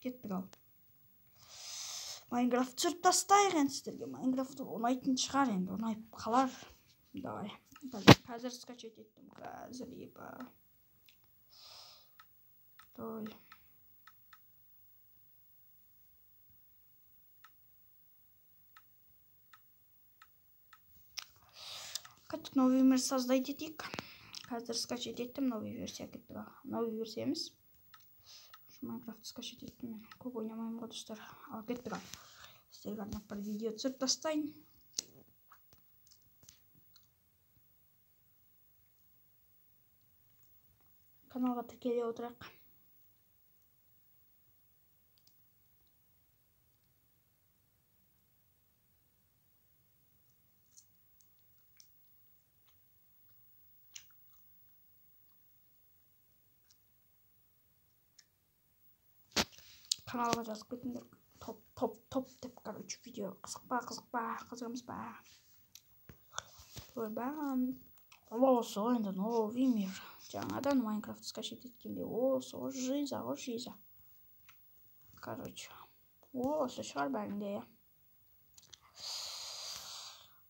кеттік ал. Майнкрафт түсіріп тастайық енді сіздерге. Майнкрафт ұнайтын шығар енді, ұнайып қалар. Давай. Қазір скачать еттім. Қазір епа. Давай. Қайтып новый мир создать етейік. Қазір скачать еттім, новый версия кеттік ал. Новый версия емес. Майнкрафт скачать еттім мен. Көп ойнамаймын ғой достар. Ал кеттік ал. Сіздерге арнап бір видео түсіріп тастайын. Каналға тіркеле отырайық. Каналға жазып кетіңдер. Топ деп, короче, видео. Қызығымыз ба. Ойбан. Осы енді новый мир. Жаңадан Майнкрафт скачать еткенде. Осы жиза. Короче. Осы шығар бәрінде.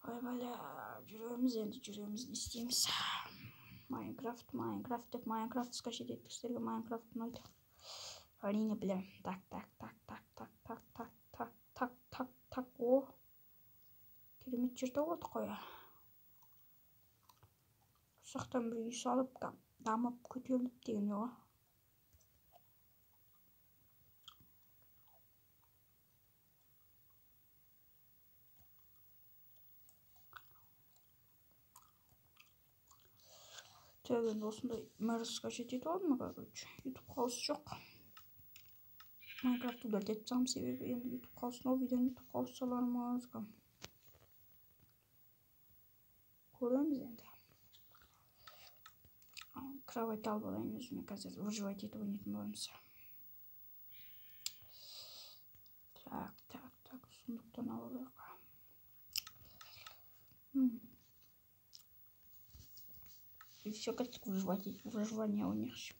Ой, бәлі. Жүреміз, не істейміз. Майнкрафт скачать еттік. Сіздерге Майнкрафт ұнайды. Әрине білем. Так. О. Керемет жерде болды қой. Сақтан бір үй салып, дамып көтеріліп деген о. Тәген осындай мәріс қажет етіп алдым, короче. YouTube қауысы жоқ. Майнкрафт удалить етсам себебі енді YouTube қауысын ол видеоны YouTube қауысы салармыз. Көреміз енді. Кровать алып алайын өзіме қазір выживать етіп ойнайтын боламыз. Так, сундықтан алайық. И все, как выживание ойнайықшы.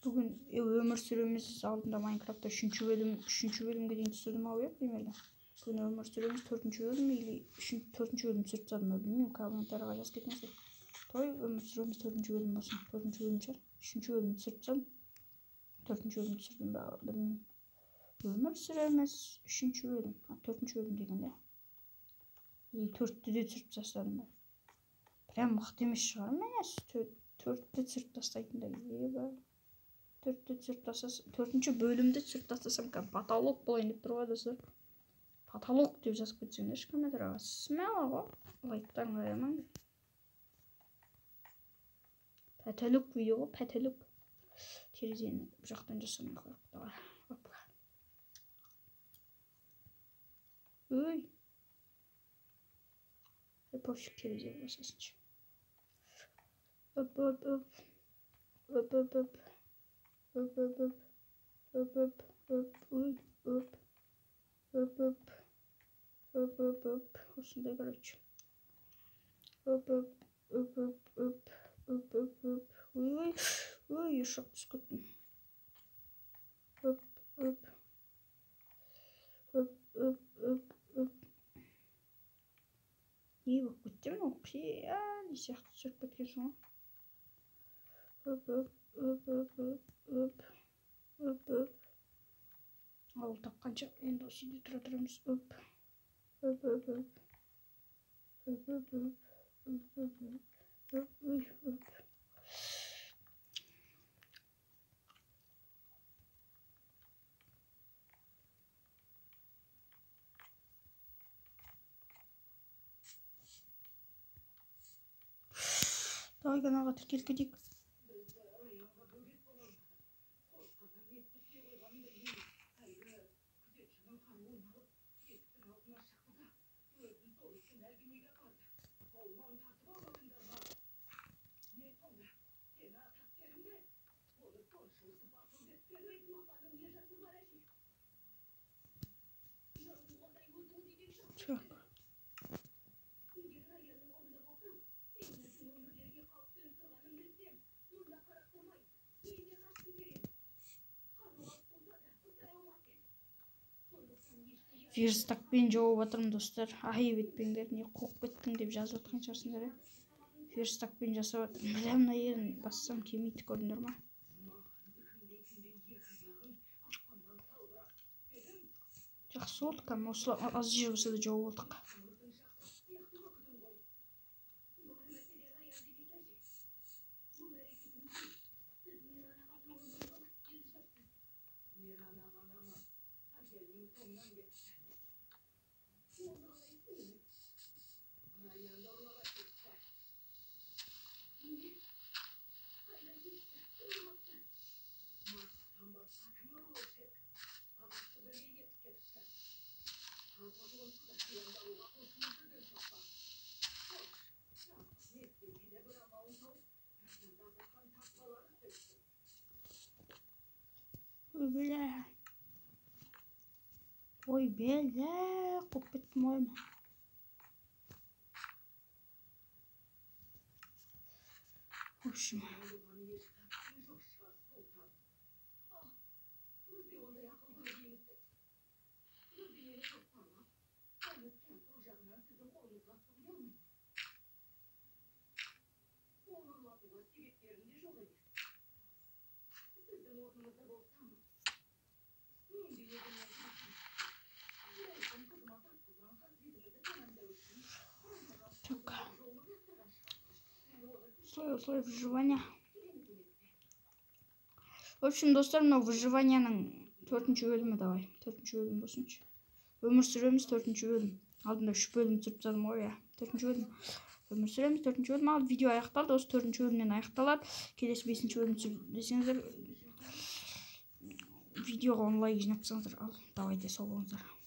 Бүгін өмір сүреміз алдында Майнкрафтта 3-ші бөлімге дейін түсірдім ау, примерно. Бүгін өмір сүреміз 4-ші бөлім или 4-ші бөлім түсіріп тастадым, білмеймін, комментарияға жазып кетіңіздер. Той өмір сүреміз 4-ші бөлім болсын. 4-ші бөлім шығар. 3-ші бөлім түсіріп тастадым. 4-ші бөлім түсірдім бе, білмеймін. Өмір сүреміз 3-ші бөлім. 4-ші бөлім дегенде. 4-ті де түсіріп тастадым ба. Прям мықты емес шығар мен 4-ті түсіріп тастайтындай. 4-ші бөлімді түсіріп тастасам, потолок болайын деп тұр ғой достар. Потолок деп жазып кетсеңдер комментарияға. Смело ғой. Лайктарын қоймаңдар. Потолок видео ғой, потолок. Терезені бұл жақтан жасамай қойып. Давай. Опа. Ой. Пофиг, терезе басасыншы. Оп. Осындай, короче. Ой, ешақ түсіп кеттім. Не болып кетті мен қиян сияқты түсіріп кеткенсің ғой. Ауыл тапқанша енді осы үйде тұра тұрамыз. Давай каналға тіркеліп кетейік. Так. Верстакпен жауып жатырмын достар. Айып етпеңдер, не қоқып кеттің деп жазып жатқан шығарсыңдар. Верстакпен жасап жатырмын. Бля, мына жерін бассам келмейді, көрдіңдер ма? Жақсы болдық, кәдімгі осылар аз жер болса да жауып алдық. Бля. Ой, бля, қоқып кеттім ой. В общем. Так. Слой выживания. В общем, достар, мына выживанияның 4-ші бөлімі, давай. 4-ші бөлім болсыншы. Өмір сүреміз 4-ші бөлім. Алдында 3 бөлім түсіріп тастадым ғой, я. 4-ші бөлім. Өмір сүреміз 4-ші бөлім. Ал видео аяқталды. Осы 4-ші бөлімнен аяқталады. Келесі 5-ші бөлім түсір десеңіздер, видеоға лайк жинап тастаңыздар. Ал, давайте, сол болыңыздар.